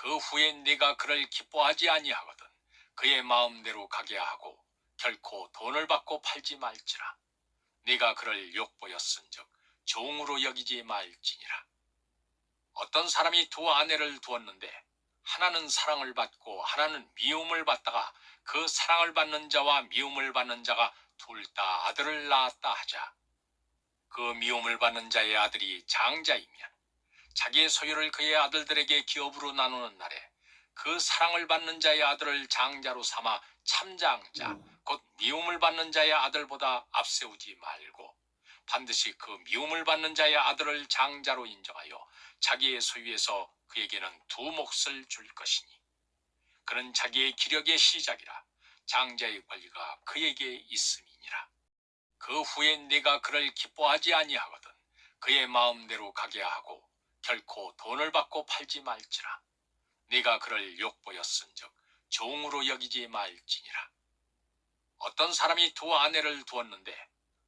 그 후에 네가 그를 기뻐하지 아니하거든 그의 마음대로 가게 하고 결코 돈을 받고 팔지 말지라. 네가 그를 욕보였은즉 종으로 여기지 말지니라. 어떤 사람이 두 아내를 두었는데 하나는 사랑을 받고 하나는 미움을 받다가 그 사랑을 받는 자와 미움을 받는 자가 둘 다 아들을 낳았다 하자. 그 미움을 받는 자의 아들이 장자이면 자기의 소유를 그의 아들들에게 기업으로 나누는 날에 그 사랑을 받는 자의 아들을 장자로 삼아 참장자 곧 미움을 받는 자의 아들보다 앞세우지 말고 반드시 그 미움을 받는 자의 아들을 장자로 인정하여 자기의 소유에서 그에게는 두 몫을 줄 것이니 그는 자기의 기력의 시작이라. 장자의 권리가 그에게 있음이니라. 그 후에 네가 그를 기뻐하지 아니하거든 그의 마음대로 가게 하고 결코 돈을 받고 팔지 말지라. 네가 그를 욕보였은즉 종으로 여기지 말지니라. 어떤 사람이 두 아내를 두었는데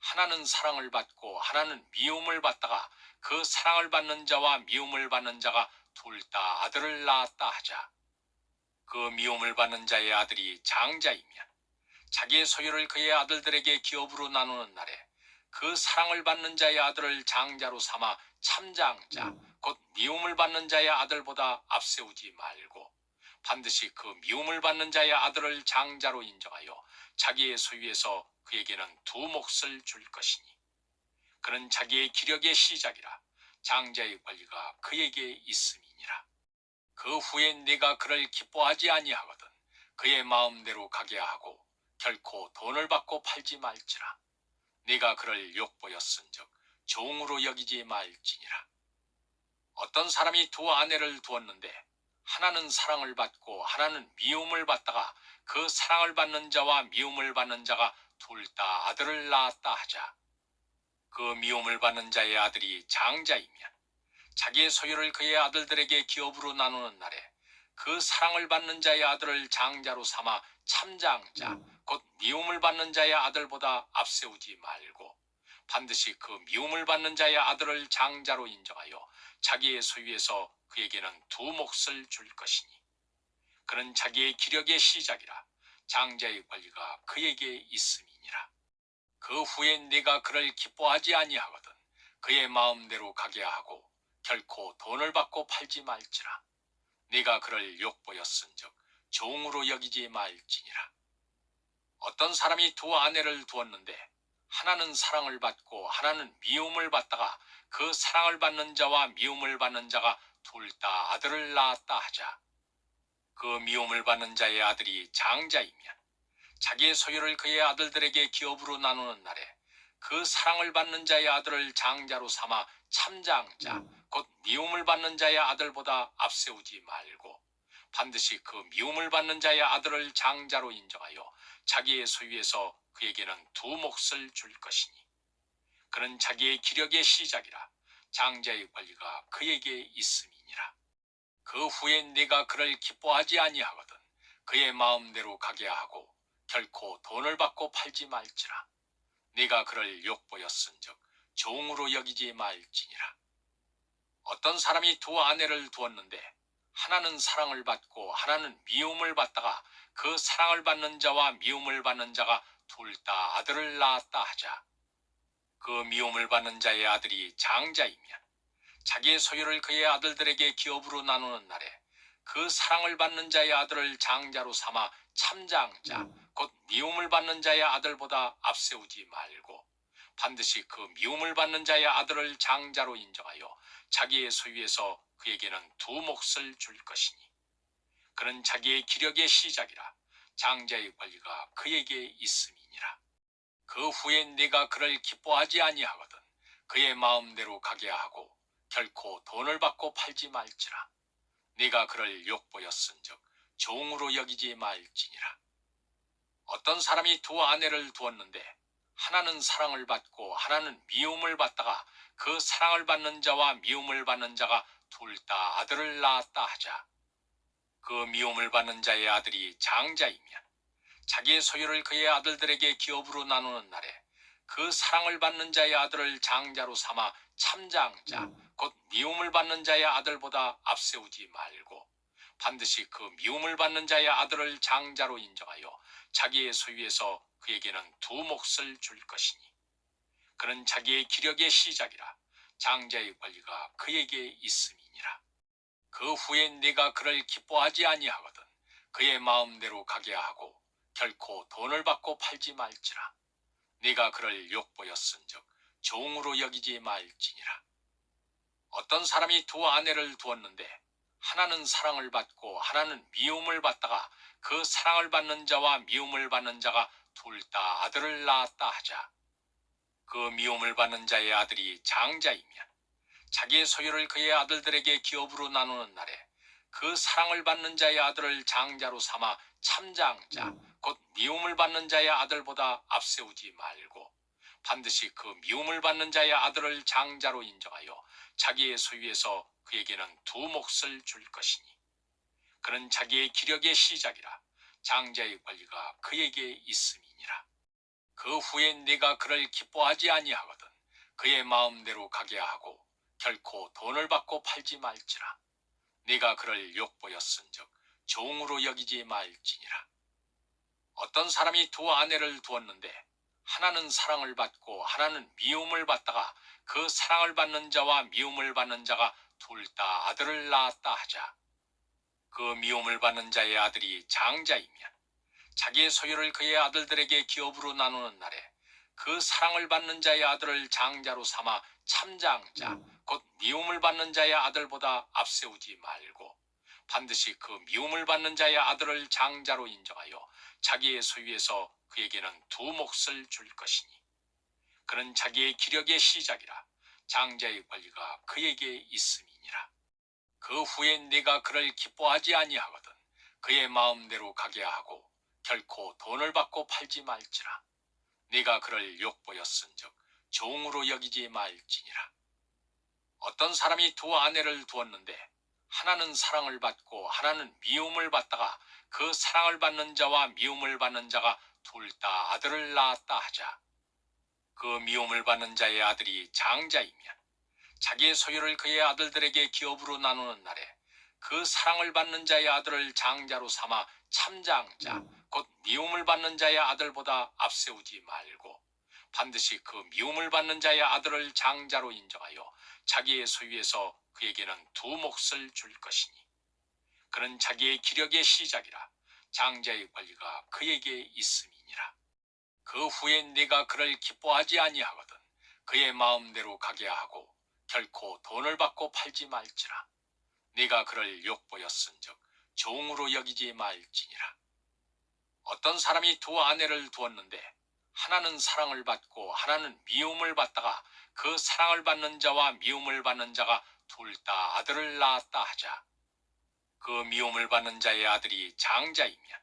하나는 사랑을 받고 하나는 미움을 받다가 그 사랑을 받는 자와 미움을 받는 자가 둘 다 아들을 낳았다 하자. 그 미움을 받는 자의 아들이 장자이면 자기의 소유를 그의 아들들에게 기업으로 나누는 날에 그 사랑을 받는 자의 아들을 장자로 삼아 참장자 곧 미움을 받는 자의 아들보다 앞세우지 말고 반드시 그 미움을 받는 자의 아들을 장자로 인정하여 자기의 소유에서 그에게는 두 몫을 줄 것이니 그는 자기의 기력의 시작이라. 장자의 권리가 그에게 있음이니라. 그 후에 네가 그를 기뻐하지 아니하거든 그의 마음대로 가게 하고 결코 돈을 받고 팔지 말지라. 네가 그를 욕보였은즉 종으로 여기지 말지니라. 어떤 사람이 두 아내를 두었는데 하나는 사랑을 받고 하나는 미움을 받다가 그 사랑을 받는 자와 미움을 받는 자가 둘 다 아들을 낳았다 하자. 그 미움을 받는 자의 아들이 장자이면 자기의 소유를 그의 아들들에게 기업으로 나누는 날에 그 사랑을 받는 자의 아들을 장자로 삼아 참장자 곧 미움을 받는 자의 아들보다 앞세우지 말고 반드시 그 미움을 받는 자의 아들을 장자로 인정하여 자기의 소유에서 그에게는 두 몫을 줄 것이니 그는 자기의 기력의 시작이라. 장자의 권리가 그에게 있음이니라. 그 후에 네가 그를 기뻐하지 아니하거든 그의 마음대로 가게 하고 결코 돈을 받고 팔지 말지라. 네가 그를 욕보였은즉 종으로 여기지 말지니라. 어떤 사람이 두 아내를 두었는데 하나는 사랑을 받고 하나는 미움을 받다가 그 사랑을 받는 자와 미움을 받는 자가 둘 다 아들을 낳았다 하자. 그 미움을 받는 자의 아들이 장자이면 자기의 소유를 그의 아들들에게 기업으로 나누는 날에 그 사랑을 받는 자의 아들을 장자로 삼아 참장자 곧 미움을 받는 자의 아들보다 앞세우지 말고 반드시 그 미움을 받는 자의 아들을 장자로 인정하여 자기의 소유에서 그에게는 두 몫을 줄 것이니 그는 자기의 기력의 시작이라. 장자의 권리가 그에게 있음이니라. 그 후에 네가 그를 기뻐하지 아니하거든 그의 마음대로 가게 하고 결코 돈을 받고 팔지 말지라. 네가 그를 욕보였은즉 종으로 여기지 말지니라. 어떤 사람이 두 아내를 두었는데 하나는 사랑을 받고 하나는 미움을 받다가 그 사랑을 받는 자와 미움을 받는 자가 둘 다 아들을 낳았다 하자. 그 미움을 받는 자의 아들이 장자이면 자기의 소유를 그의 아들들에게 기업으로 나누는 날에 그 사랑을 받는 자의 아들을 장자로 삼아 참장자 곧 미움을 받는 자의 아들보다 앞세우지 말고 반드시 그 미움을 받는 자의 아들을 장자로 인정하여 자기의 소유에서 그에게는 두 몫을 줄 것이니 그는 자기의 기력의 시작이라. 장자의 권리가 그에게 있음이니라. 그 후에 네가 그를 기뻐하지 아니하거든 그의 마음대로 가게 하고 결코 돈을 받고 팔지 말지라. 네가 그를 욕보였은즉 종으로 여기지 말지니라. 어떤 사람이 두 아내를 두었는데 하나는 사랑을 받고 하나는 미움을 받다가 그 사랑을 받는 자와 미움을 받는 자가 둘 다 아들을 낳았다 하자. 그 미움을 받는 자의 아들이 장자이면 자기의 소유를 그의 아들들에게 기업으로 나누는 날에 그 사랑을 받는 자의 아들을 장자로 삼아 참장자 곧 미움을 받는 자의 아들보다 앞세우지 말고 반드시 그 미움을 받는 자의 아들을 장자로 인정하여 자기의 소유에서 그에게는 두 몫을 줄 것이니 그는 자기의 기력의 시작이라 장자의 권리가 그에게 있음이니라. 그 후에 네가 그를 기뻐하지 아니하거든 그의 마음대로 가게 하고 결코 돈을 받고 팔지 말지라. 네가 그를 욕보였은즉 종으로 여기지 말지니라. 어떤 사람이 두 아내를 두었는데 하나는 사랑을 받고 하나는 미움을 받다가 그 사랑을 받는 자와 미움을 받는 자가 둘 다 아들을 낳았다 하자. 그 미움을 받는 자의 아들이 장자이면 자기의 소유를 그의 아들들에게 기업으로 나누는 날에 그 사랑을 받는 자의 아들을 장자로 삼아 참장자 곧 미움을 받는 자의 아들보다 앞세우지 말고 반드시 그 미움을 받는 자의 아들을 장자로 인정하여 자기의 소유에서 그에게는 두 몫을 줄 것이니 그는 자기의 기력의 시작이라 장자의 권리가 그에게 있음이니라. 그 후에 네가 그를 기뻐하지 아니하거든 그의 마음대로 가게 하고 결코 돈을 받고 팔지 말지라. 네가 그를 욕보였은즉 종으로 여기지 말지니라. 어떤 사람이 두 아내를 두었는데 하나는 사랑을 받고 하나는 미움을 받다가 그 사랑을 받는 자와 미움을 받는 자가 둘 다 아들을 낳았다 하자. 그 미움을 받는 자의 아들이 장자이면 자기의 소유를 그의 아들들에게 기업으로 나누는 날에 그 사랑을 받는 자의 아들을 장자로 삼아 참장자 곧 미움을 받는 자의 아들보다 앞세우지 말고 반드시 그 미움을 받는 자의 아들을 장자로 인정하여 자기의 소유에서 그에게는 두 몫을 줄 것이니 그는 자기의 기력의 시작이라 장자의 권리가 그에게 있음이니라. 그 후에 네가 그를 기뻐하지 아니하거든 그의 마음대로 가게 하고 결코 돈을 받고 팔지 말지라. 네가 그를 욕보였은즉 종으로 여기지 말지니라. 어떤 사람이 두 아내를 두었는데 하나는 사랑을 받고 하나는 미움을 받다가 그 사랑을 받는 자와 미움을 받는 자가 둘 다 아들을 낳았다 하자. 그 미움을 받는 자의 아들이 장자이면 자기의 소유를 그의 아들들에게 기업으로 나누는 날에 그 사랑을 받는 자의 아들을 장자로 삼아 참장자 곧 미움을 받는 자의 아들보다 앞세우지 말고 반드시 그 미움을 받는 자의 아들을 장자로 인정하여 자기의 소유에서 그에게는 두 몫을 줄 것이니 그는 자기의 기력의 시작이라 장자의 권리가 그에게 있음이니라. 그 후에 네가 그를 기뻐하지 아니하거든 그의 마음대로 가게 하고 결코 돈을 받고 팔지 말지라. 네가 그를 욕보였은즉 종으로 여기지 말지니라. 어떤 사람이 두 아내를 두었는데 하나는 사랑을 받고 하나는 미움을 받다가 그 사랑을 받는 자와 미움을 받는 자가 둘 다 아들을 낳았다 하자. 그 미움을 받는 자의 아들이 장자이면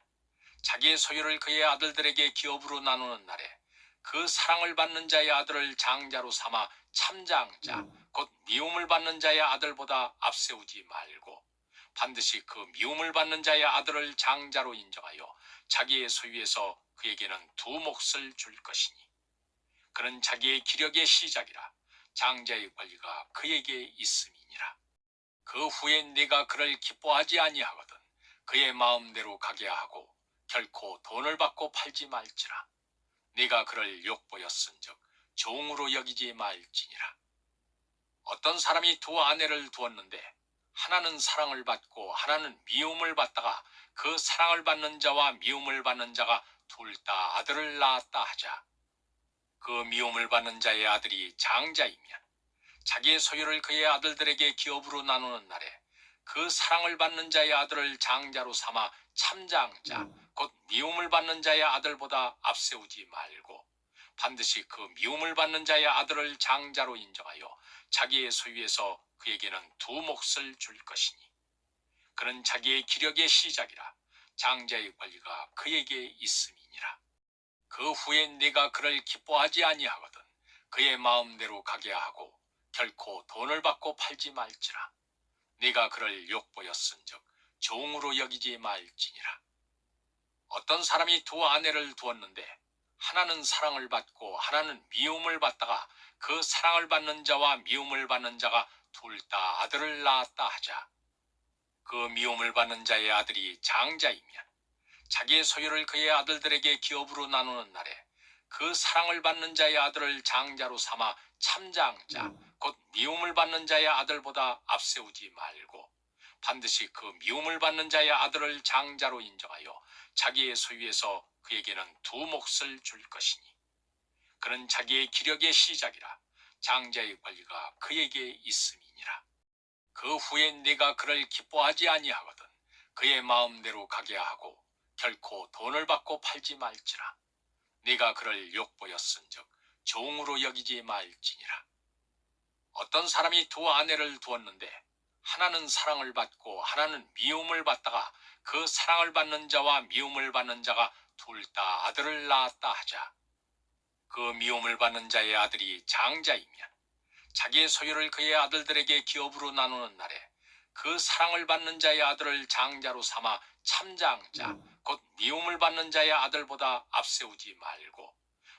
자기의 소유를 그의 아들들에게 기업으로 나누는 날에 그 사랑을 받는 자의 아들을 장자로 삼아 참장자 곧 미움을 받는 자의 아들보다 앞세우지 말고 반드시 그 미움을 받는 자의 아들을 장자로 인정하여 자기의 소유에서 그에게는 두 몫을 줄 것이니 그는 자기의 기력의 시작이라 장자의 권리가 그에게 있음이니라. 그 후에 네가 그를 기뻐하지 아니하거든 그의 마음대로 가게 하고 결코 돈을 받고 팔지 말지라. 네가 그를 욕보였은즉 종으로 여기지 말지니라. 어떤 사람이 두 아내를 두었는데 하나는 사랑을 받고 하나는 미움을 받다가 그 사랑을 받는 자와 미움을 받는 자가 둘 다 아들을 낳았다 하자. 그 미움을 받는 자의 아들이 장자이면 자기의 소유를 그의 아들들에게 기업으로 나누는 날에 그 사랑을 받는 자의 아들을 장자로 삼아 참장자 곧 미움을 받는 자의 아들보다 앞세우지 말고 반드시 그 미움을 받는 자의 아들을 장자로 인정하여 자기의 소유에서 그에게는 두 몫을 줄 것이니 그는 자기의 기력의 시작이라 장자의 권리가 그에게 있음이니라. 그 후에 네가 그를 기뻐하지 아니하거든 그의 마음대로 가게 하고 결코 돈을 받고 팔지 말지라. 네가 그를 욕보였은즉 종으로 여기지 말지니라. 어떤 사람이 두 아내를 두었는데 하나는 사랑을 받고 하나는 미움을 받다가 그 사랑을 받는 자와 미움을 받는 자가 둘 다 아들을 낳았다 하자. 그 미움을 받는 자의 아들이 장자이면 자기의 소유를 그의 아들들에게 기업으로 나누는 날에 그 사랑을 받는 자의 아들을 장자로 삼아 참장자 곧 미움을 받는 자의 아들보다 앞세우지 말고 반드시 그 미움을 받는 자의 아들을 장자로 인정하여 자기의 소유에서 그에게는 두 몫을 줄 것이니 그는 자기의 기력의 시작이라 장자의 권리가 그에게 있음이니라. 그 후에 네가 그를 기뻐하지 아니하거든 그의 마음대로 가게 하고 결코 돈을 받고 팔지 말지라. 네가 그를 욕보였은즉 종으로 여기지 말지니라. 어떤 사람이 두 아내를 두었는데 하나는 사랑을 받고 하나는 미움을 받다가 그 사랑을 받는 자와 미움을 받는 자가 둘 다 아들을 낳았다 하자. 그 미움을 받는 자의 아들이 장자이면 자기의 소유를 그의 아들들에게 기업으로 나누는 날에 그 사랑을 받는 자의 아들을 장자로 삼아 참장자 곧 미움을 받는 자의 아들보다 앞세우지 말고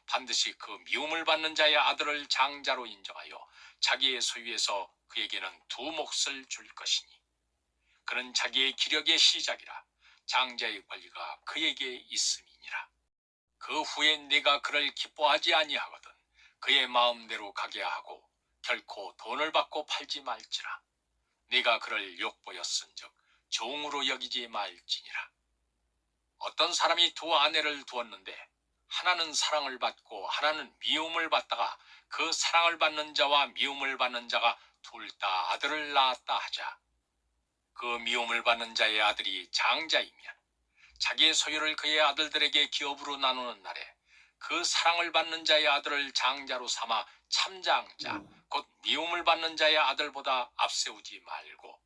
반드시 그 미움을 받는 자의 아들을 장자로 인정하여 자기의 소유에서 그에게는 두 몫을 줄 것이니 그는 자기의 기력의 시작이라 장자의 권리가 그에게 있음이니라. 그 후에 네가 그를 기뻐하지 아니하거든 그의 마음대로 가게 하고 결코 돈을 받고 팔지 말지라. 네가 그를 욕보였은즉 종으로 여기지 말지니라. 어떤 사람이 두 아내를 두었는데 하나는 사랑을 받고 하나는 미움을 받다가 그 사랑을 받는 자와 미움을 받는 자가 둘 다 아들을 낳았다 하자. 그 미움을 받는 자의 아들이 장자이면 자기의 소유를 그의 아들들에게 기업으로 나누는 날에 그 사랑을 받는 자의 아들을 장자로 삼아 참장자 곧 미움을 받는 자의 아들보다 앞세우지 말고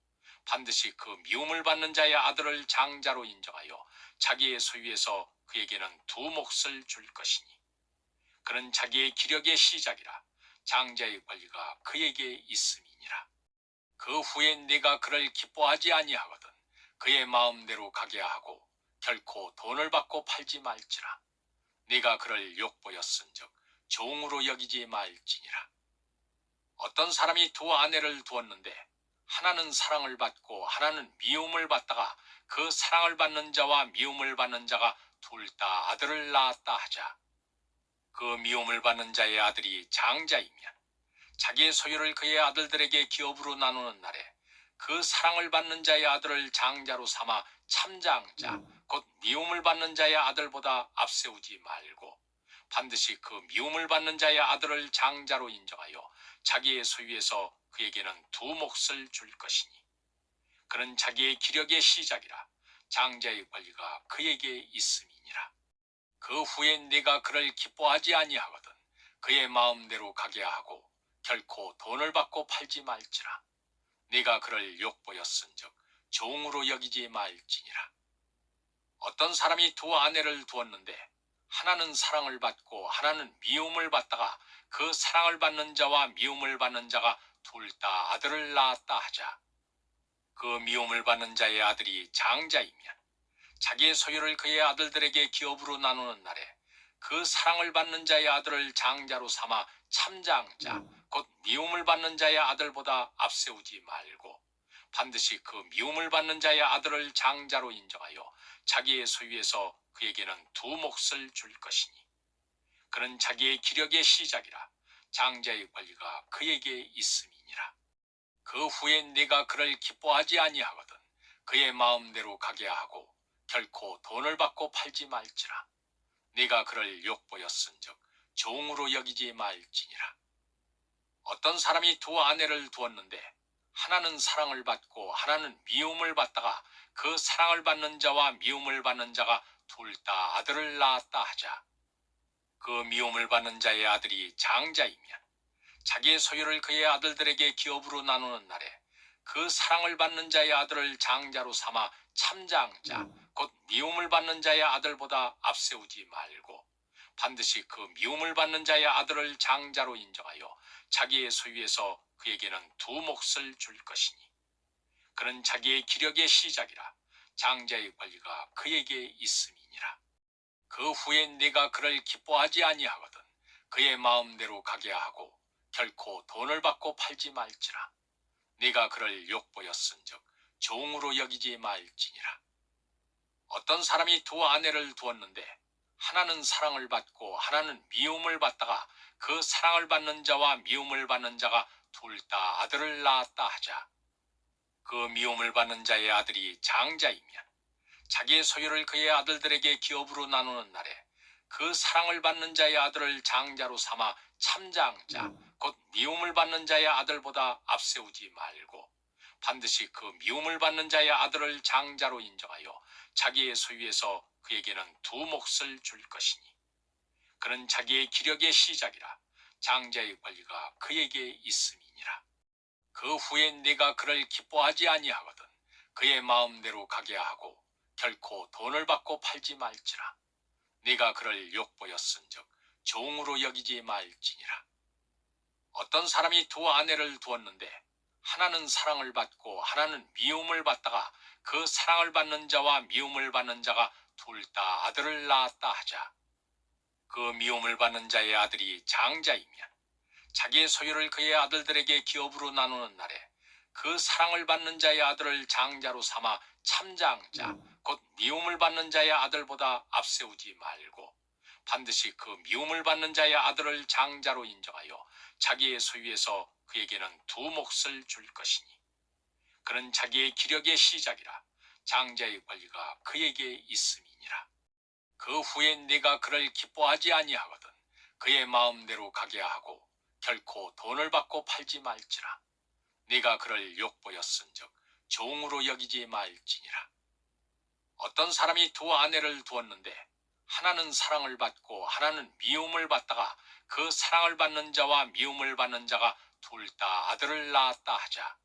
반드시 그 미움을 받는 자의 아들을 장자로 인정하여 자기의 소유에서 그에게는 두 몫을 줄 것이니 그는 자기의 기력의 시작이라 장자의 권리가 그에게 있음이니라. 그 후에 네가 그를 기뻐하지 아니하거든 그의 마음대로 가게 하고 결코 돈을 받고 팔지 말지라. 네가 그를 욕보였은즉 종으로 여기지 말지니라. 어떤 사람이 두 아내를 두었는데 하나는 사랑을 받고 하나는 미움을 받다가 그 사랑을 받는 자와 미움을 받는 자가 둘 다 아들을 낳았다 하자. 그 미움을 받는 자의 아들이 장자이면 자기의 소유를 그의 아들들에게 기업으로 나누는 날에 그 사랑을 받는 자의 아들을 장자로 삼아 참장자 곧 미움을 받는 자의 아들보다 앞세우지 말고 반드시 그 미움을 받는 자의 아들을 장자로 인정하여 자기의 소유에서 그에게는 두 몫을 줄 것이니 그는 자기의 기력의 시작이라 장자의 권리가 그에게 있음이니라. 그 후에 네가 그를 기뻐하지 아니하거든 그의 마음대로 가게 하고 결코 돈을 받고 팔지 말지라. 네가 그를 욕보였은즉 종으로 여기지 말지니라. 어떤 사람이 두 아내를 두었는데 하나는 사랑을 받고 하나는 미움을 받다가 그 사랑을 받는 자와 미움을 받는 자가 둘 다 아들을 낳았다 하자. 그 미움을 받는 자의 아들이 장자이면 자기의 소유를 그의 아들들에게 기업으로 나누는 날에 그 사랑을 받는 자의 아들을 장자로 삼아 참장자 곧 미움을 받는 자의 아들보다 앞세우지 말고 반드시 그 미움을 받는 자의 아들을 장자로 인정하여 자기의 소유에서 그에게는 두 몫을 줄 것이니 그는 자기의 기력의 시작이라 장자의 권리가 그에게 있음이니라. 그 후에 네가 그를 기뻐하지 아니하거든 그의 마음대로 가게 하고 결코 돈을 받고 팔지 말지라. 네가 그를 욕보였은즉 종으로 여기지 말지니라. 어떤 사람이 두 아내를 두었는데 하나는 사랑을 받고 하나는 미움을 받다가 그 사랑을 받는 자와 미움을 받는 자가 둘 다 아들을 낳았다 하자. 그 미움을 받는 자의 아들이 장자이면 자기의 소유를 그의 아들들에게 기업으로 나누는 날에 그 사랑을 받는 자의 아들을 장자로 삼아 참장자 곧 미움을 받는 자의 아들보다 앞세우지 말고 반드시 그 미움을 받는 자의 아들을 장자로 인정하여 자기의 소유에서 그에게는 두 몫을 줄 것이니 그는 자기의 기력의 시작이라 장자의 권리가 그에게 있음이니라. 그 후에 네가 그를 기뻐하지 아니하거든 그의 마음대로 가게 하고 결코 돈을 받고 팔지 말지라. 네가 그를 욕보였은즉 종으로 여기지 말지니라. 어떤 사람이 두 아내를 두었는데 하나는 사랑을 받고 하나는 미움을 받다가 그 사랑을 받는 자와 미움을 받는 자가 둘 다 아들을 낳았다 하자. 그 미움을 받는 자의 아들이 장자이면 자기의 소유를 그의 아들들에게 기업으로 나누는 날에 그 사랑을 받는 자의 아들을 장자로 삼아 참장자 곧 미움을 받는 자의 아들보다 앞세우지 말고 반드시 그 미움을 받는 자의 아들을 장자로 인정하여 자기의 소유에서 그에게는 두 몫을 줄 것이니 그는 자기의 기력의 시작이라 장자의 권리가 그에게 있음이니라. 그 후에 네가 그를 기뻐하지 아니하거든 그의 마음대로 가게 하고 결코 돈을 받고 팔지 말지라. 네가 그를 욕보였은즉 종으로 여기지 말지니라. 어떤 사람이 두 아내를 두었는데 하나는 사랑을 받고 하나는 미움을 받다가 그 사랑을 받는 자와 미움을 받는 자가 둘 다 아들을 낳았다 하자. 그 미움을 받는 자의 아들이 장자이면 자기의 소유를 그의 아들들에게 기업으로 나누는 날에 그 사랑을 받는 자의 아들을 장자로 삼아 참장자 곧 미움을 받는 자의 아들보다 앞세우지 말고 반드시 그 미움을 받는 자의 아들을 장자로 인정하여 자기의 소유에서 그에게는 두 몫을 줄 것이니 그는 자기의 기력의 시작이라 장자의 권리가 그에게 있음이니라. 그 후에 네가 그를 기뻐하지 아니하거든 그의 마음대로 가게 하고 결코 돈을 받고 팔지 말지라. 네가 그를 욕보였은즉 종으로 여기지 말지니라. 어떤 사람이 두 아내를 두었는데 하나는 사랑을 받고 하나는 미움을 받다가 그 사랑을 받는 자와 미움을 받는 자가 둘 다 아들을 낳았다 하자.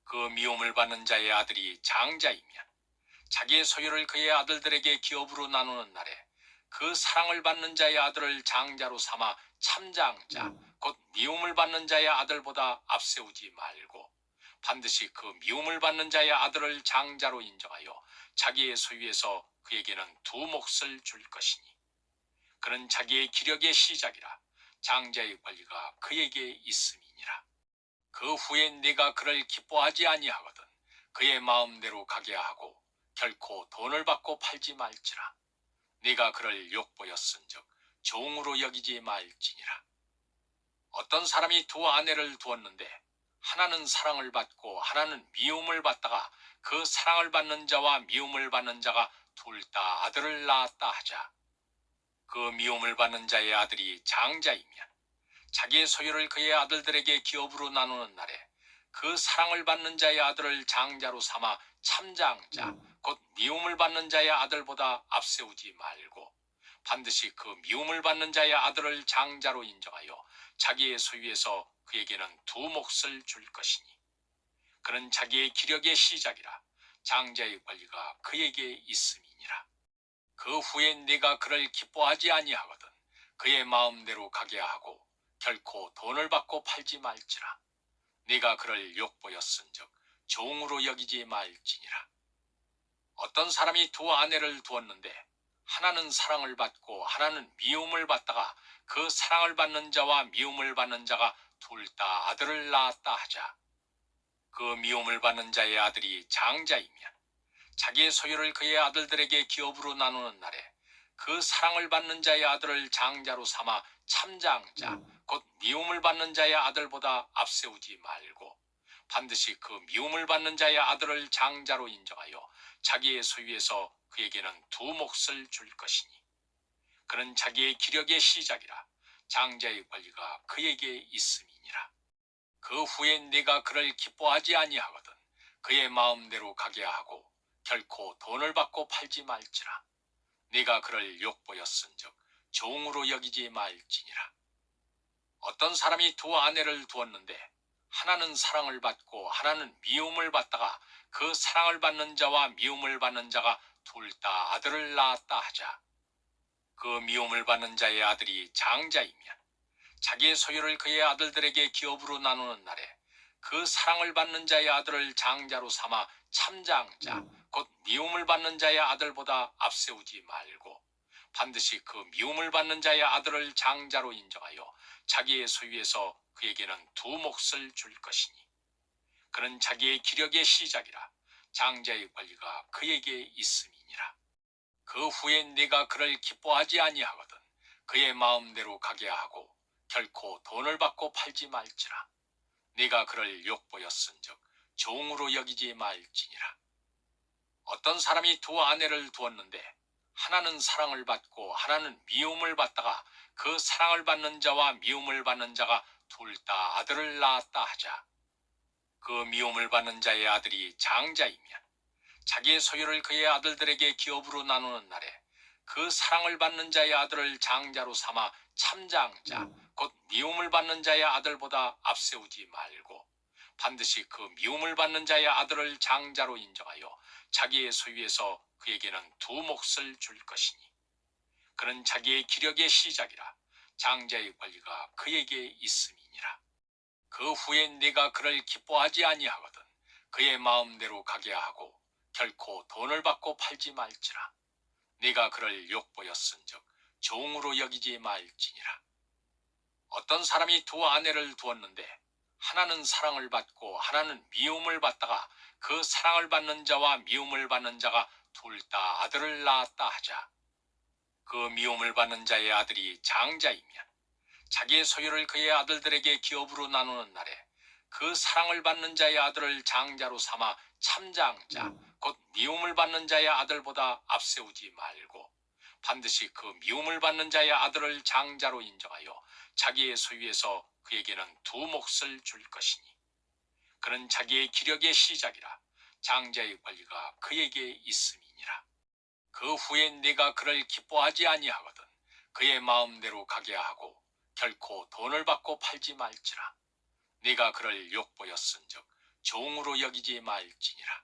그 미움을 받는 자의 아들이 장자이면 자기의 소유를 그의 아들들에게 기업으로 나누는 날에 그 사랑을 받는 자의 아들을 장자로 삼아 참장자 곧 미움을 받는 자의 아들보다 앞세우지 말고 반드시 그 미움을 받는 자의 아들을 장자로 인정하여 자기의 소유에서 그에게는 두 몫을 줄 것이니 그는 자기의 기력의 시작이라 장자의 권리가 그에게 있음이니라. 그 후에 네가 그를 기뻐하지 아니하거든 그의 마음대로 가게 하고 결코 돈을 받고 팔지 말지라. 네가 그를 욕보였은즉 종으로 여기지 말지니라. 어떤 사람이 두 아내를 두었는데 하나는 사랑을 받고 하나는 미움을 받다가 그 사랑을 받는 자와 미움을 받는 자가 둘 다 아들을 낳았다 하자. 그 미움을 받는 자의 아들이 장자이면 자기의 소유를 그의 아들들에게 기업으로 나누는 날에 그 사랑을 받는 자의 아들을 장자로 삼아 참장자 곧 미움을 받는 자의 아들보다 앞세우지 말고 반드시 그 미움을 받는 자의 아들을 장자로 인정하여 자기의 소유에서 그에게는 두 몫을 줄 것이니 그는 자기의 기력의 시작이라 장자의 권리가 그에게 있음이니라. 그 후에 네가 그를 기뻐하지 아니하거든 그의 마음대로 가게 하고 결코 돈을 받고 팔지 말지라. 네가 그를 욕보였은즉 종으로 여기지 말지니라. 어떤 사람이 두 아내를 두었는데 하나는 사랑을 받고 하나는 미움을 받다가 그 사랑을 받는 자와 미움을 받는 자가 둘 다 아들을 낳았다 하자. 그 미움을 받는 자의 아들이 장자이면 자기의 소유를 그의 아들들에게 기업으로 나누는 날에 그 사랑을 받는 자의 아들을 장자로 삼아 참장자 곧 미움을 받는 자의 아들보다 앞세우지 말고 반드시 그 미움을 받는 자의 아들을 장자로 인정하여 자기의 소유에서 그에게는 두 몫을 줄 것이니 그는 자기의 기력의 시작이라 장자의 권리가 그에게 있음이니라. 그 후에 네가 그를 기뻐하지 아니하거든 그의 마음대로 가게 하고 결코 돈을 받고 팔지 말지라. 네가 그를 욕보였은즉 종으로 여기지 말지니라. 어떤 사람이 두 아내를 두었는데 하나는 사랑을 받고 하나는 미움을 받다가 그 사랑을 받는 자와 미움을 받는 자가 둘 다 아들을 낳았다 하자. 그 미움을 받는 자의 아들이 장자이면 자기의 소유를 그의 아들들에게 기업으로 나누는 날에 그 사랑을 받는 자의 아들을 장자로 삼아 참장자 곧 미움을 받는 자의 아들보다 앞세우지 말고 반드시 그 미움을 받는 자의 아들을 장자로 인정하여 자기의 소유에서 그에게는 두 몫을 줄 것이니 그는 자기의 기력의 시작이라 장자의 권리가 그에게 있음이니라. 그 후에 네가 그를 기뻐하지 아니하거든 그의 마음대로 가게 하고 결코 돈을 받고 팔지 말지라. 네가 그를 욕보였은즉 종으로 여기지 말지니라. 어떤 사람이 두 아내를 두었는데 하나는 사랑을 받고 하나는 미움을 받다가 그 사랑을 받는 자와 미움을 받는 자가 둘 다 아들을 낳았다 하자. 그 미움을 받는 자의 아들이 장자이면 자기의 소유를 그의 아들들에게 기업으로 나누는 날에 그 사랑을 받는 자의 아들을 장자로 삼아 참장자 곧 미움을 받는 자의 아들보다 앞세우지 말고 반드시 그 미움을 받는 자의 아들을 장자로 인정하여 자기의 소유에서 그에게는 두 몫을 줄 것이니 그는 자기의 기력의 시작이라. 장자의 권리가 그에게 있음이니라. 그 후에 네가 그를 기뻐하지 아니하거든 그의 마음대로 가게 하고 결코 돈을 받고 팔지 말지라. 네가 그를 욕보였은즉 종으로 여기지 말지니라. 어떤 사람이 두 아내를 두었는데 하나는 사랑을 받고 하나는 미움을 받다가 그 사랑을 받는 자와 미움을 받는 자가 둘 다 아들을 낳았다 하자. 그 미움을 받는 자의 아들이 장자이면 자기의 소유를 그의 아들들에게 기업으로 나누는 날에 그 사랑을 받는 자의 아들을 장자로 삼아 참장자 곧 미움을 받는 자의 아들보다 앞세우지 말고 반드시 그 미움을 받는 자의 아들을 장자로 인정하여 자기의 소유에서 그에게는 두 몫을 줄 것이니 그는 자기의 기력의 시작이라. 장자의 권리가 그에게 있음이니라. 그 후에 네가 그를 기뻐하지 아니하거든 그의 마음대로 가게 하고 결코 돈을 받고 팔지 말지라. 네가 그를 욕보였은즉 종으로 여기지 말지니라.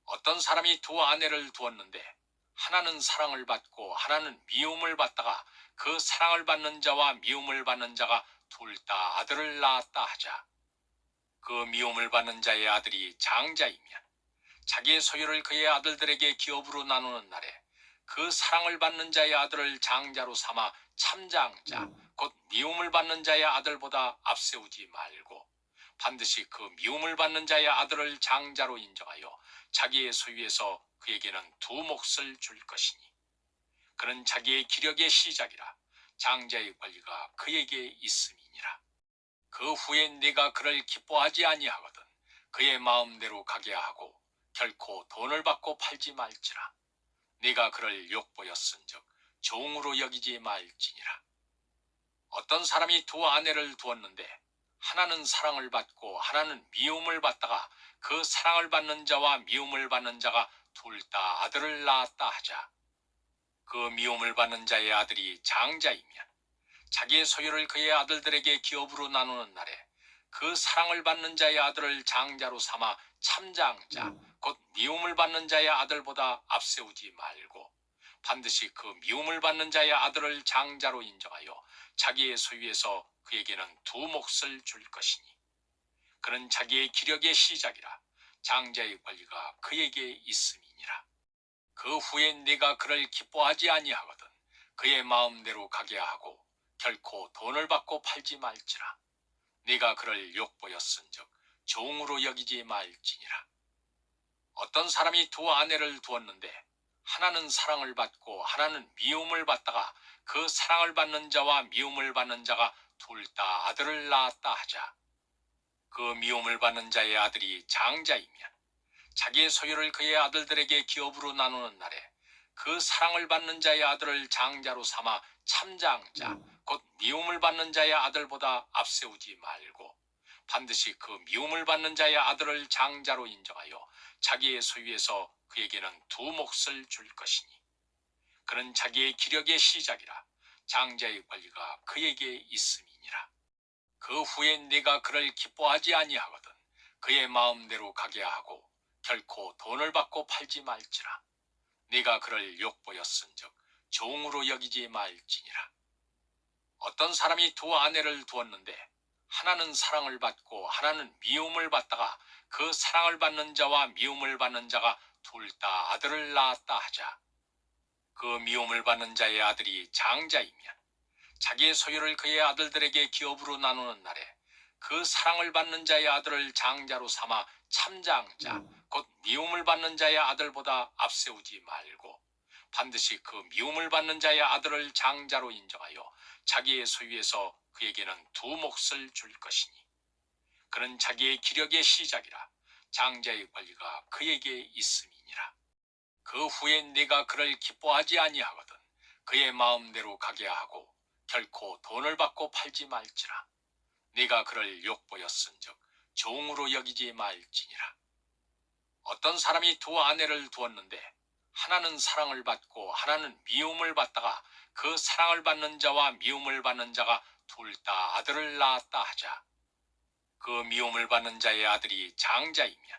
어떤 사람이 두 아내를 두었는데 하나는 사랑을 받고 하나는 미움을 받다가 그 사랑을 받는 자와 미움을 받는 자가 둘 다 아들을 낳았다 하자. 그 미움을 받는 자의 아들이 장자이면 자기의 소유를 그의 아들들에게 기업으로 나누는 날에 그 사랑을 받는 자의 아들을 장자로 삼아 참장자 곧 미움을 받는 자의 아들보다 앞세우지 말고 반드시 그 미움을 받는 자의 아들을 장자로 인정하여 자기의 소유에서 그에게는 두 몫을 줄 것이니 그는 자기의 기력의 시작이라. 장자의 권리가 그에게 있음이니라. 그 후에 네가 그를 기뻐하지 아니하거든 그의 마음대로 가게 하고 결코 돈을 받고 팔지 말지라. 네가 그를 욕보였은즉 종으로 여기지 말지니라. 어떤 사람이 두 아내를 두었는데 하나는 사랑을 받고 하나는 미움을 받다가 그 사랑을 받는 자와 미움을 받는 자가 둘 다 아들을 낳았다 하자. 그 미움을 받는 자의 아들이 장자이면 자기의 소유를 그의 아들들에게 기업으로 나누는 날에 그 사랑을 받는 자의 아들을 장자로 삼아 참장자 곧 미움을 받는 자의 아들보다 앞세우지 말고 반드시 그 미움을 받는 자의 아들을 장자로 인정하여 자기의 소유에서 그에게는 두 몫을 줄 것이니 그는 자기의 기력의 시작이라. 장자의 권리가 그에게 있음이니라. 그 후에 네가 그를 기뻐하지 아니하거든 그의 마음대로 가게 하고 결코 돈을 받고 팔지 말지라. 네가 그를 욕보였은즉 종으로 여기지 말지니라. 어떤 사람이 두 아내를 두었는데 하나는 사랑을 받고 하나는 미움을 받다가 그 사랑을 받는 자와 미움을 받는 자가 둘 다 아들을 낳았다 하자. 그 미움을 받는 자의 아들이 장자이면 자기의 소유를 그의 아들들에게 기업으로 나누는 날에 그 사랑을 받는 자의 아들을 장자로 삼아 참장자 곧 미움을 받는 자의 아들보다 앞세우지 말고 반드시 그 미움을 받는 자의 아들을 장자로 인정하여 자기의 소유에서 그에게는 두 몫을 줄 것이니 그는 자기의 기력의 시작이라. 장자의 권리가 그에게 있음이니라. 그 후에 네가 그를 기뻐하지 아니하거든 그의 마음대로 가게 하고 결코 돈을 받고 팔지 말지라. 네가 그를 욕보였은즉 종으로 여기지 말지니라. 어떤 사람이 두 아내를 두었는데 하나는 사랑을 받고 하나는 미움을 받다가 그 사랑을 받는 자와 미움을 받는 자가 둘 다 아들을 낳았다 하자. 그 미움을 받는 자의 아들이 장자이면 자기의 소유를 그의 아들들에게 기업으로 나누는 날에 그 사랑을 받는 자의 아들을 장자로 삼아 참장자 곧 미움을 받는 자의 아들보다 앞세우지 말고 반드시 그 미움을 받는 자의 아들을 장자로 인정하여 자기의 소유에서 그에게는 두 몫을 줄 것이니 그는 자기의 기력의 시작이라 장자의 권리가 그에게 있음이니라. 그 후에 네가 그를 기뻐하지 아니하거든 그의 마음대로 가게 하고 결코 돈을 받고 팔지 말지라. 네가 그를 욕보였은즉 종으로 여기지 말지니라. 어떤 사람이 두 아내를 두었는데 하나는 사랑을 받고 하나는 미움을 받다가 그 사랑을 받는 자와 미움을 받는 자가 둘 다 아들을 낳았다 하자. 그 미움을 받는 자의 아들이 장자이면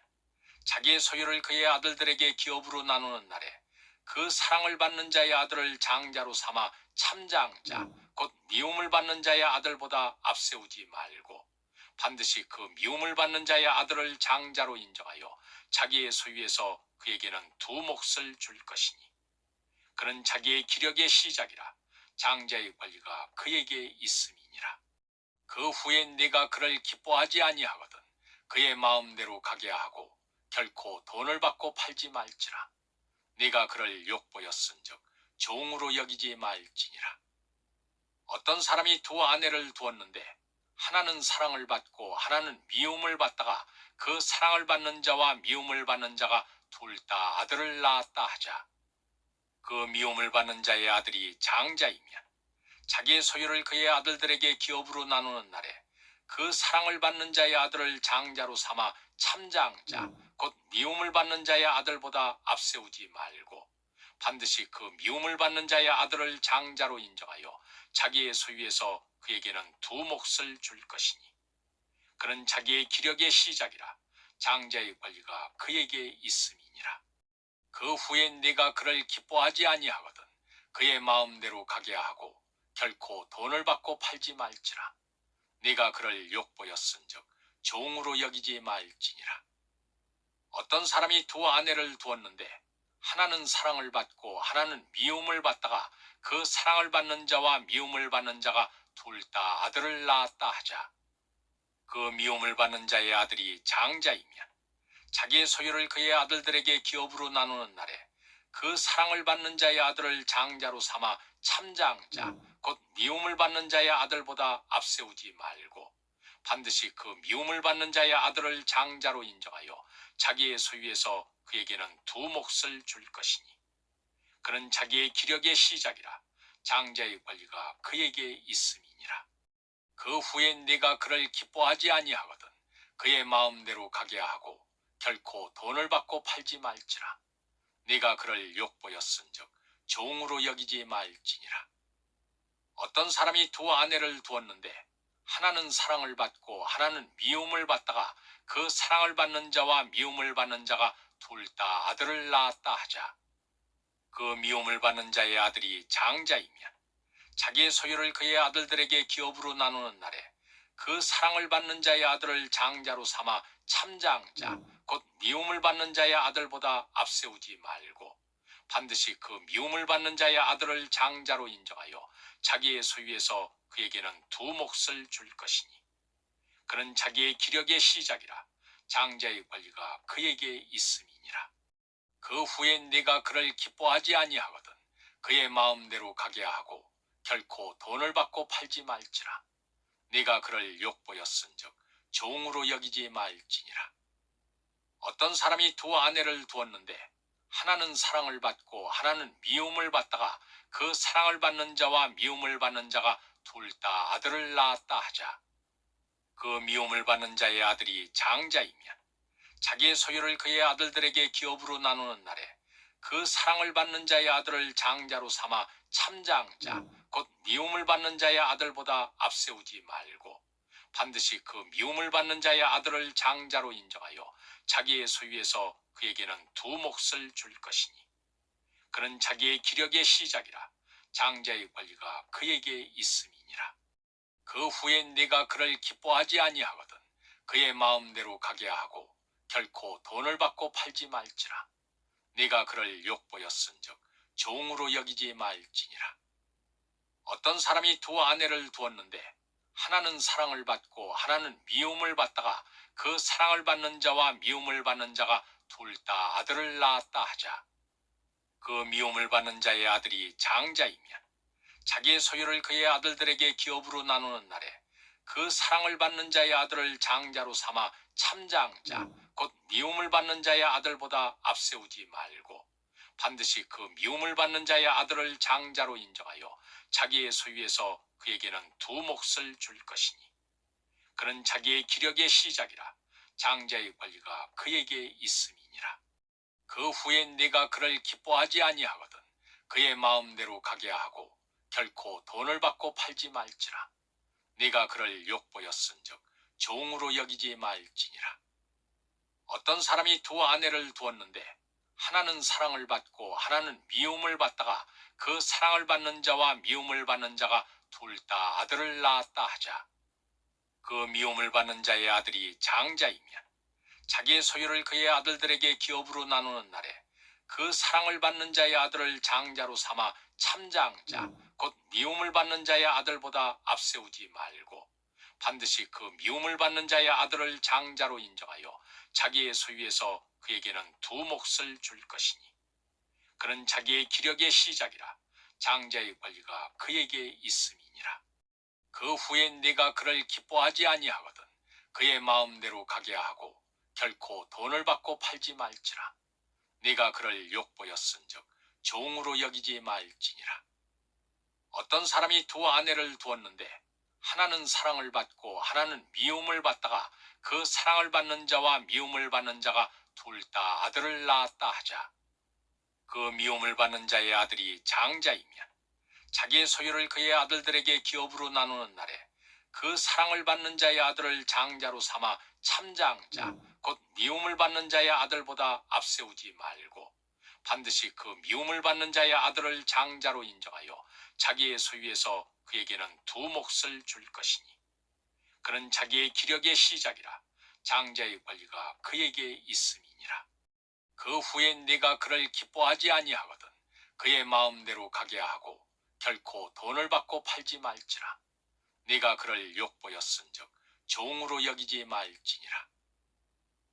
자기의 소유를 그의 아들들에게 기업으로 나누는 날에 그 사랑을 받는 자의 아들을 장자로 삼아 참장자 곧 미움을 받는 자의 아들보다 앞세우지 말고 반드시 그 미움을 받는 자의 아들을 장자로 인정하여 자기의 소유에서 그에게는 두 몫을 줄 것이니 그는 자기의 기력의 시작이라 장자의 권리가 그에게 있음이니라. 그 후에 네가 그를 기뻐하지 아니하거든 그의 마음대로 가게 하고 결코 돈을 받고 팔지 말지라. 네가 그를 욕보였은즉 종으로 여기지 말지니라. 어떤 사람이 두 아내를 두었는데 하나는 사랑을 받고 하나는 미움을 받다가 그 사랑을 받는 자와 미움을 받는 자가 둘 다 아들을 낳았다 하자. 그 미움을 받는 자의 아들이 장자이면 자기의 소유를 그의 아들들에게 기업으로 나누는 날에 그 사랑을 받는 자의 아들을 장자로 삼아 참장자 곧 미움을 받는 자의 아들보다 앞세우지 말고 반드시 그 미움을 받는 자의 아들을 장자로 인정하여 자기의 소유에서 그에게는 두 몫을 줄 것이니 그는 자기의 기력의 시작이라 장자의 권리가 그에게 있음이니라. 그 후에 네가 그를 기뻐하지 아니하거든 그의 마음대로 가게 하고 결코 돈을 받고 팔지 말지라. 네가 그를 욕보였은즉 종으로 여기지 말지니라. 어떤 사람이 두 아내를 두었는데 하나는 사랑을 받고 하나는 미움을 받다가 그 사랑을 받는 자와 미움을 받는 자가 둘 다 아들을 낳았다 하자. 그 미움을 받는 자의 아들이 장자이면 자기의 소유를 그의 아들들에게 기업으로 나누는 날에 그 사랑을 받는 자의 아들을 장자로 삼아 참장자 곧 미움을 받는 자의 아들보다 앞세우지 말고 반드시 그 미움을 받는 자의 아들을 장자로 인정하여 자기의 소유에서 그에게는 두 몫을 줄 것이니 그는 자기의 기력의 시작이라 장자의 권리가 그에게 있음이니라. 그 후에 네가 그를 기뻐하지 아니하거든 그의 마음대로 가게 하고 결코 돈을 받고 팔지 말지라. 네가 그를 욕보였은즉 종으로 여기지 말지니라. 어떤 사람이 두 아내를 두었는데 하나는 사랑을 받고 하나는 미움을 받다가 그 사랑을 받는 자와 미움을 받는 자가 둘 다 아들을 낳았다 하자. 그 미움을 받는 자의 아들이 장자이면 자기의 소유를 그의 아들들에게 기업으로 나누는 날에 그 사랑을 받는 자의 아들을 장자로 삼아 참장자 곧 미움을 받는 자의 아들보다 앞세우지 말고 반드시 그 미움을 받는 자의 아들을 장자로 인정하여 자기의 소유에서 그에게는 두 몫을 줄 것이니 그는 자기의 기력의 시작이라 장자의 권리가 그에게 있음이니라. 그 후에 네가 그를 기뻐하지 아니하거든 그의 마음대로 가게 하고 결코 돈을 받고 팔지 말지라. 네가 그를 욕보였은즉 종으로 여기지 말지니라. 어떤 사람이 두 아내를 두었는데 하나는 사랑을 받고 하나는 미움을 받다가 그 사랑을 받는 자와 미움을 받는 자가 둘 다 아들을 낳았다 하자. 그 미움을 받는 자의 아들이 장자이면 자기의 소유를 그의 아들들에게 기업으로 나누는 날에 그 사랑을 받는 자의 아들을 장자로 삼아 참장자 곧 미움을 받는 자의 아들보다 앞세우지 말고 반드시 그 미움을 받는 자의 아들을 장자로 인정하여 자기의 소유에서 그에게는 두 몫을 줄 것이니 그는 자기의 기력의 시작이라 장자의 권리가 그에게 있음이니라. 그 후에 네가 그를 기뻐하지 아니하거든 그의 마음대로 가게 하고 결코 돈을 받고 팔지 말지라. 네가 그를 욕보였은즉 종으로 여기지 말지니라. 어떤 사람이 두 아내를 두었는데 하나는 사랑을 받고 하나는 미움을 받다가 그 사랑을 받는 자와 미움을 받는 자가 둘 다 아들을 낳았다 하자. 그 미움을 받는 자의 아들이 장자이면 자기의 소유를 그의 아들들에게 기업으로 나누는 날에 그 사랑을 받는 자의 아들을 장자로 삼아 참장자, 곧 미움을 받는 자의 아들보다 앞세우지 말고 반드시 그 미움을 받는 자의 아들을 장자로 인정하여 자기의 소유에서 그에게는 두 몫을 줄 것이니 그는 자기의 기력의 시작이라 장자의 권리가 그에게 있음이니라. 그 후에 네가 그를 기뻐하지 아니하거든 그의 마음대로 가게 하고 결코 돈을 받고 팔지 말지라. 네가 그를 욕보였은즉 종으로 여기지 말지니라. 어떤 사람이 두 아내를 두었는데 하나는 사랑을 받고 하나는 미움을 받다가 그 사랑을 받는 자와 미움을 받는 자가 둘 다 아들을 낳았다 하자. 그 미움을 받는 자의 아들이 장자이면 자기의 소유를 그의 아들들에게 기업으로 나누는 날에 그 사랑을 받는 자의 아들을 장자로 삼아 참장자, 곧 미움을 받는 자의 아들보다 앞세우지 말고 반드시 그 미움을 받는 자의 아들을 장자로 인정하여 자기의 소유에서 그에게는 두 몫을 줄 것이니 그는 자기의 기력의 시작이라 장자의 권리가 그에게 있음이니라. 그 후에 네가 그를 기뻐하지 아니하거든 그의 마음대로 가게 하고 결코 돈을 받고 팔지 말지라. 네가 그를 욕보였은즉 종으로 여기지 말지니라. 어떤 사람이 두 아내를 두었는데 하나는 사랑을 받고 하나는 미움을 받다가 그 사랑을 받는 자와 미움을 받는 자가 둘 다 아들을 낳았다 하자. 그 미움을 받는 자의 아들이 장자이면 자기의 소유를 그의 아들들에게 기업으로 나누는 날에 그 사랑을 받는 자의 아들을 장자로 삼아 참장자, 곧 미움을 받는 자의 아들보다 앞세우지 말고 반드시 그 미움을 받는 자의 아들을 장자로 인정하여 자기의 소유에서 그에게는 두 몫을 줄 것이니 그는 자기의 기력의 시작이라 장자의 권리가 그에게 있음이니라. 그 후에 네가 그를 기뻐하지 아니하거든 그의 마음대로 가게 하고 결코 돈을 받고 팔지 말지라. 네가 그를 욕보였은즉 종으로 여기지 말지니라.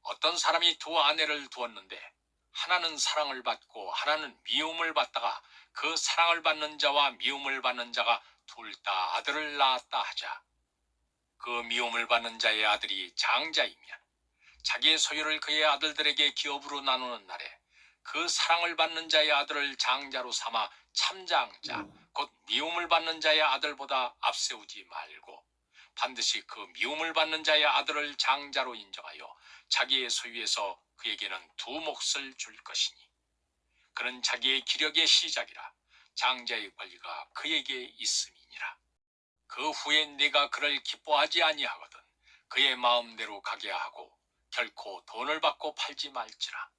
어떤 사람이 두 아내를 두었는데 하나는 사랑을 받고 하나는 미움을 받다가 그 사랑을 받는 자와 미움을 받는 자가 둘 다 아들을 낳았다 하자. 그 미움을 받는 자의 아들이 장자이면 자기의 소유를 그의 아들들에게 기업으로 나누는 날에 그 사랑을 받는 자의 아들을 장자로 삼아 참장자, 곧 미움을 받는 자의 아들보다 앞세우지 말고 반드시 그 미움을 받는 자의 아들을 장자로 인정하여 자기의 소유에서 그에게는 두 몫을 줄 것이니 그는 자기의 기력의 시작이라 장자의 권리가 그에게 있음이니라. 그 후에 네가 그를 기뻐하지 아니하거든 그의 마음대로 가게 하고 결코 돈을 받고 팔지 말지라.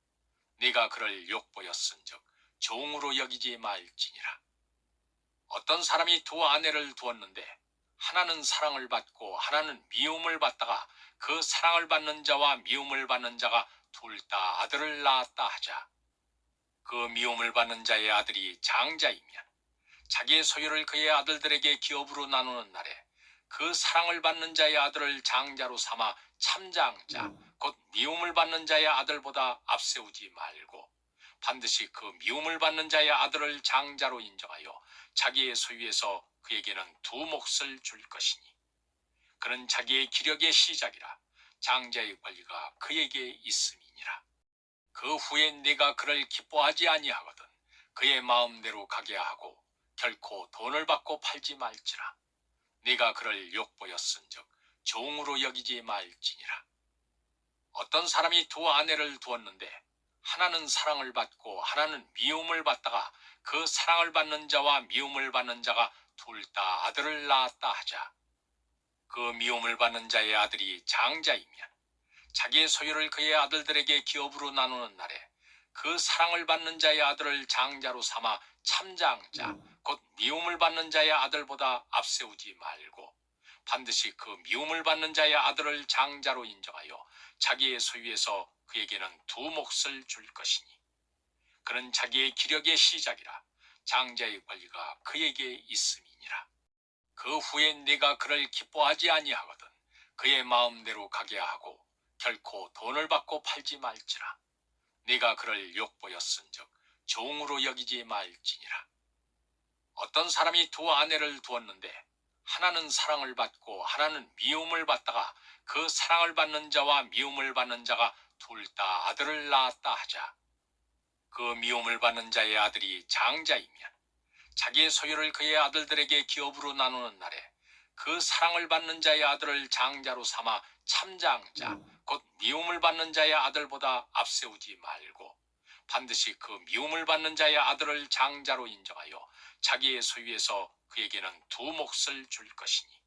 네가 그를 욕보였은즉 종으로 여기지 말지니라. 어떤 사람이 두 아내를 두었는데 하나는 사랑을 받고 하나는 미움을 받다가 그 사랑을 받는 자와 미움을 받는 자가 둘 다 아들을 낳았다 하자. 그 미움을 받는 자의 아들이 장자이면 자기의 소유를 그의 아들들에게 기업으로 나누는 날에 그 사랑을 받는 자의 아들을 장자로 삼아 참장자, 곧 미움을 받는 자의 아들보다 앞세우지 말고 반드시 그 미움을 받는 자의 아들을 장자로 인정하여 자기의 소유에서 그에게는 두 몫을 줄 것이니 그는 자기의 기력의 시작이라 장자의 권리가 그에게 있음이니라. 그 후에 네가 그를 기뻐하지 아니하거든 그의 마음대로 가게 하고 결코 돈을 받고 팔지 말지라. 네가 그를 욕보였은즉 종으로 여기지 말지니라. 어떤 사람이 두 아내를 두었는데 하나는 사랑을 받고 하나는 미움을 받다가 그 사랑을 받는 자와 미움을 받는 자가 둘 다 아들을 낳았다 하자. 그 미움을 받는 자의 아들이 장자이면 자기의 소유를 그의 아들들에게 기업으로 나누는 날에 그 사랑을 받는 자의 아들을 장자로 삼아 참장자, 곧 미움을 받는 자의 아들보다 앞세우지 말고 반드시 그 미움을 받는 자의 아들을 장자로 인정하여 자기의 소유에서 그에게는 두 몫을 줄 것이니 그는 자기의 기력의 시작이라 장자의 권리가 그에게 있음이니라. 그 후에 네가 그를 기뻐하지 아니하거든 그의 마음대로 가게 하고 결코 돈을 받고 팔지 말지라. 네가 그를 욕보였은즉 종으로 여기지 말지니라. 어떤 사람이 두 아내를 두었는데 하나는 사랑을 받고 하나는 미움을 받다가 그 사랑을 받는 자와 미움을 받는 자가 둘 다 아들을 낳았다 하자. 그 미움을 받는 자의 아들이 장자이면 자기의 소유를 그의 아들들에게 기업으로 나누는 날에 그 사랑을 받는 자의 아들을 장자로 삼아 참장자, 곧 미움을 받는 자의 아들보다 앞세우지 말고 반드시 그 미움을 받는 자의 아들을 장자로 인정하여 자기의 소유에서 그에게는 두 몫을 줄 것이니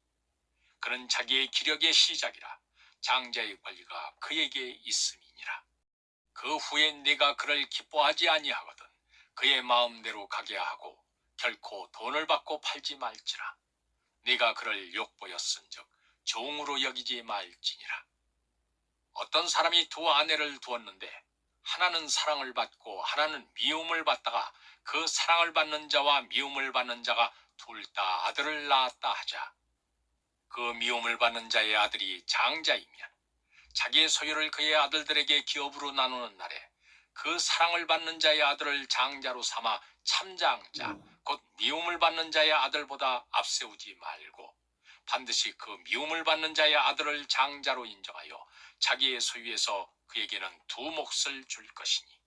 그는 자기의 기력의 시작이라 장자의 권리가 그에게 있음이니라. 그 후에 네가 그를 기뻐하지 아니하거든 그의 마음대로 가게 하고 결코 돈을 받고 팔지 말지라. 네가 그를 욕보였은즉 종으로 여기지 말지니라. 어떤 사람이 두 아내를 두었는데 하나는 사랑을 받고 하나는 미움을 받다가 그 사랑을 받는 자와 미움을 받는 자가 둘 다 아들을 낳았다 하자. 그 미움을 받는 자의 아들이 장자이면 자기의 소유를 그의 아들들에게 기업으로 나누는 날에 그 사랑을 받는 자의 아들을 장자로 삼아 참장자, 곧 미움을 받는 자의 아들보다 앞세우지 말고 반드시 그 미움을 받는 자의 아들을 장자로 인정하여 자기의 소유에서 그에게는 두 몫을 줄 것이니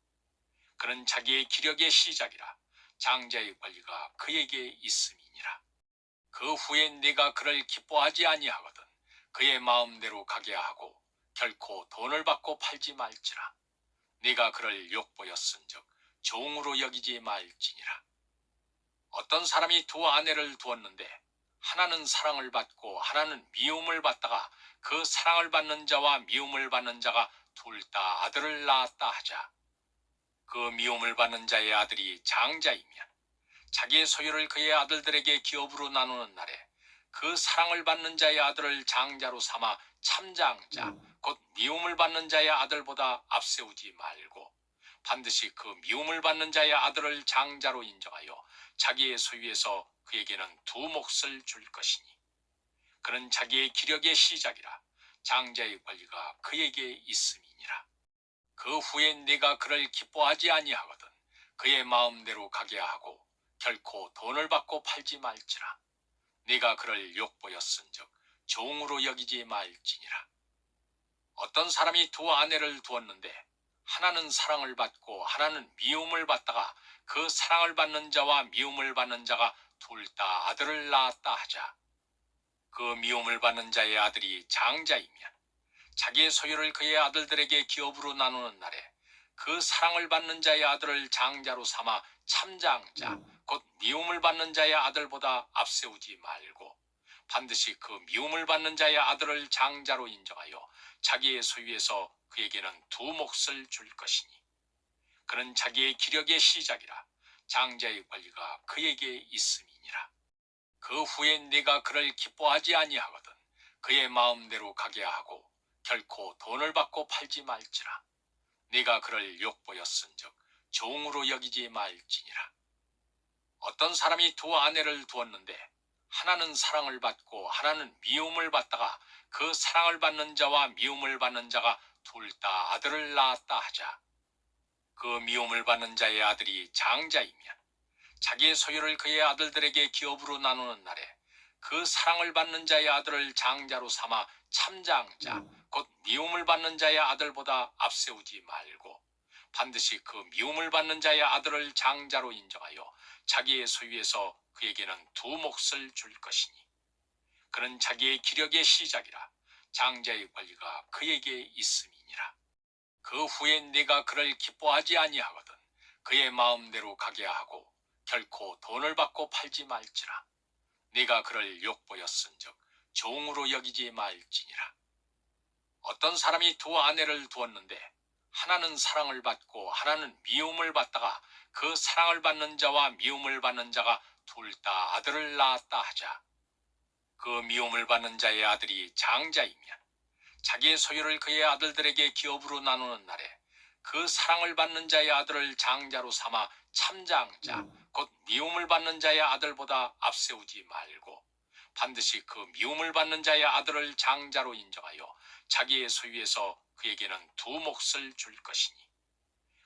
그는 자기의 기력의 시작이라 장자의 권리가 그에게 있음이니라. 그 후에 네가 그를 기뻐하지 아니하거든 그의 마음대로 가게 하고 결코 돈을 받고 팔지 말지라. 네가 그를 욕보였은즉 종으로 여기지 말지니라. 어떤 사람이 두 아내를 두었는데 하나는 사랑을 받고 하나는 미움을 받다가 그 사랑을 받는 자와 미움을 받는 자가 둘 다 아들을 낳았다 하자. 그 미움을 받는 자의 아들이 장자이면 자기의 소유를 그의 아들들에게 기업으로 나누는 날에 그 사랑을 받는 자의 아들을 장자로 삼아 참장자, 곧 미움을 받는 자의 아들보다 앞세우지 말고 반드시 그 미움을 받는 자의 아들을 장자로 인정하여 자기의 소유에서 그에게는 두 몫을 줄 것이니 그는 자기의 기력의 시작이라 장자의 권리가 그에게 있음이니라. 그 후에 네가 그를 기뻐하지 아니하거든 그의 마음대로 가게 하고 결코 돈을 받고 팔지 말지라. 네가 그를 욕보였은즉 종으로 여기지 말지니라. 어떤 사람이 두 아내를 두었는데 하나는 사랑을 받고 하나는 미움을 받다가 그 사랑을 받는 자와 미움을 받는 자가 둘 다 아들을 낳았다 하자. 그 미움을 받는 자의 아들이 장자이면 자기의 소유를 그의 아들들에게 기업으로 나누는 날에 그 사랑을 받는 자의 아들을 장자로 삼아 참장자, 곧 미움을 받는 자의 아들보다 앞세우지 말고 반드시 그 미움을 받는 자의 아들을 장자로 인정하여 자기의 소유에서 그에게는 두 몫을 줄 것이니 그는 자기의 기력의 시작이라 장자의 권리가 그에게 있음이니라. 그 후에 네가 그를 기뻐하지 아니하거든 그의 마음대로 가게 하고 결코 돈을 받고 팔지 말지라. 네가 그를 욕보였은즉 종으로 여기지 말지니라. 어떤 사람이 두 아내를 두었는데 하나는 사랑을 받고 하나는 미움을 받다가 그 사랑을 받는 자와 미움을 받는 자가 둘 다 아들을 낳았다 하자. 그 미움을 받는 자의 아들이 장자이면 자기의 소유를 그의 아들들에게 기업으로 나누는 날에 그 사랑을 받는 자의 아들을 장자로 삼아 참장자, 곧 미움을 받는 자의 아들보다 앞세우지 말고 반드시 그 미움을 받는 자의 아들을 장자로 인정하여 자기의 소유에서 그에게는 두 몫을 줄 것이니 그는 자기의 기력의 시작이라 장자의 권리가 그에게 있음이니라. 그 후에 네가 그를 기뻐하지 아니하거든 그의 마음대로 가게 하고 결코 돈을 받고 팔지 말지라. 네가 그를 욕보였은즉 종으로 여기지 말지니라. 어떤 사람이 두 아내를 두었는데 하나는 사랑을 받고 하나는 미움을 받다가 그 사랑을 받는 자와 미움을 받는 자가 둘 다 아들을 낳았다 하자. 그 미움을 받는 자의 아들이 장자이면 자기의 소유를 그의 아들들에게 기업으로 나누는 날에 그 사랑을 받는 자의 아들을 장자로 삼아 참장자, 곧 미움을 받는 자의 아들보다 앞세우지 말고 반드시 그 미움을 받는 자의 아들을 장자로 인정하여 자기의 소유에서 그에게는 두 몫을 줄 것이니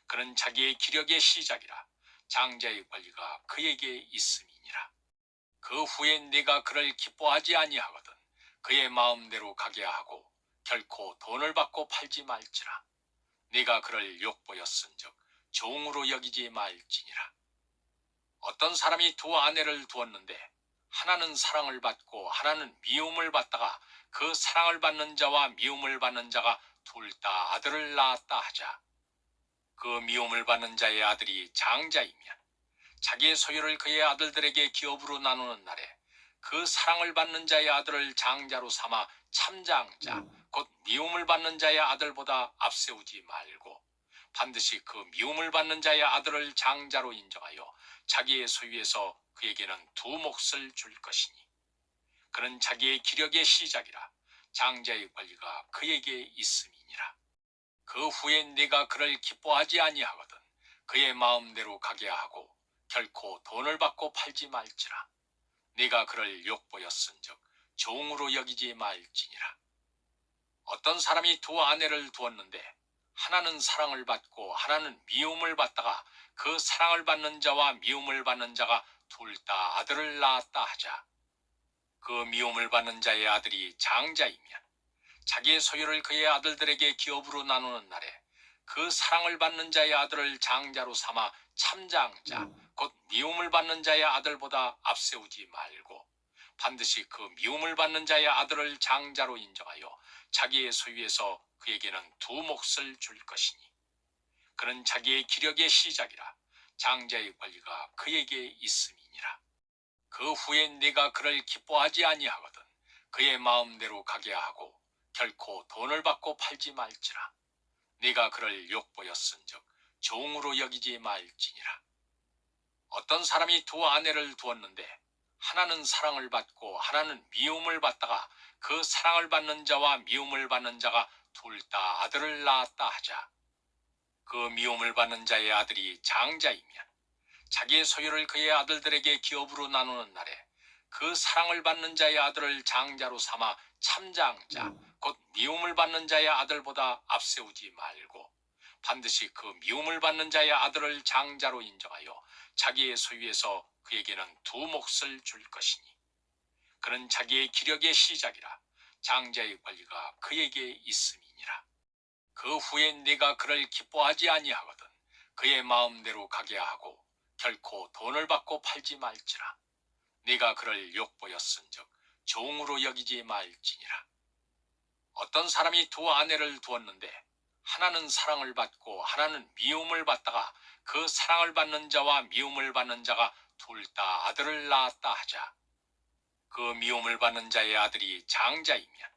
그는 자기의 기력의 시작이라 장자의 권리가 그에게 있음이니라. 그 후에 네가 그를 기뻐하지 아니하거든 그의 마음대로 가게 하고 결코 돈을 받고 팔지 말지라. 네가 그를 욕보였은즉 종으로 여기지 말지니라. 어떤 사람이 두 아내를 두었는데 하나는 사랑을 받고 하나는 미움을 받다가 그 사랑을 받는 자와 미움을 받는 자가 둘 다 아들을 낳았다 하자. 그 미움을 받는 자의 아들이 장자이면 자기의 소유를 그의 아들들에게 기업으로 나누는 날에 그 사랑을 받는 자의 아들을 장자로 삼아 참장자 곧 미움을 받는 자의 아들보다 앞세우지 말고 반드시 그 미움을 받는 자의 아들을 장자로 인정하여 자기의 소유에서 그에게는 두 몫을 줄 것이니 그는 자기의 기력의 시작이라 장자의 권리가 그에게 있음이니라. 그 후에 네가 그를 기뻐하지 아니하거든 그의 마음대로 가게 하고 결코 돈을 받고 팔지 말지라. 네가 그를 욕보였은즉 종으로 여기지 말지니라. 어떤 사람이 두 아내를 두었는데 하나는 사랑을 받고 하나는 미움을 받다가 그 사랑을 받는 자와 미움을 받는 자가 둘 다 아들을 낳았다 하자. 그 미움을 받는 자의 아들이 장자이면 자기의 소유를 그의 아들들에게 기업으로 나누는 날에 그 사랑을 받는 자의 아들을 장자로 삼아 참장자 곧 미움을 받는 자의 아들보다 앞세우지 말고 반드시 그 미움을 받는 자의 아들을 장자로 인정하여 자기의 소유에서 그에게는 두 몫을 줄 것이니 그는 자기의 기력의 시작이라 장자의 권리가 그에게 있음이니라. 그 후에 네가 그를 기뻐하지 아니하거든 그의 마음대로 가게 하고 결코 돈을 받고 팔지 말지라. 네가 그를 욕보였은즉 종으로 여기지 말지니라. 어떤 사람이 두 아내를 두었는데 하나는 사랑을 받고 하나는 미움을 받다가 그 사랑을 받는 자와 미움을 받는 자가 둘 다 아들을 낳았다 하자. 그 미움을 받는 자의 아들이 장자이면 자기의 소유를 그의 아들들에게 기업으로 나누는 날에 그 사랑을 받는 자의 아들을 장자로 삼아 참장자 곧 미움을 받는 자의 아들보다 앞세우지 말고 반드시 그 미움을 받는 자의 아들을 장자로 인정하여 자기의 소유에서 그에게는 두 몫을 줄 것이니 그는 자기의 기력의 시작이라 장자의 권리가 그에게 있음이니라. 그 후에 네가 그를 기뻐하지 아니하거든 그의 마음대로 가게 하고 결코 돈을 받고 팔지 말지라. 네가 그를 욕보였은즉 종으로 여기지 말지니라. 어떤 사람이 두 아내를 두었는데 하나는 사랑을 받고 하나는 미움을 받다가 그 사랑을 받는 자와 미움을 받는 자가 둘 다 아들을 낳았다 하자. 그 미움을 받는 자의 아들이 장자이면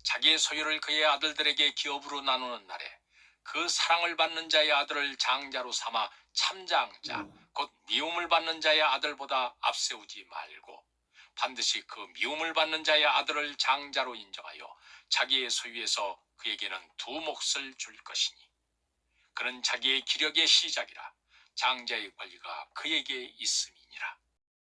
자기의 소유를 그의 아들들에게 기업으로 나누는 날에 그 사랑을 받는 자의 아들을 장자로 삼아 참장자 곧 미움을 받는 자의 아들보다 앞세우지 말고 반드시 그 미움을 받는 자의 아들을 장자로 인정하여 자기의 소유에서 그에게는 두 몫을 줄 것이니 그는 자기의 기력의 시작이라 장자의 권리가 그에게 있음이니라.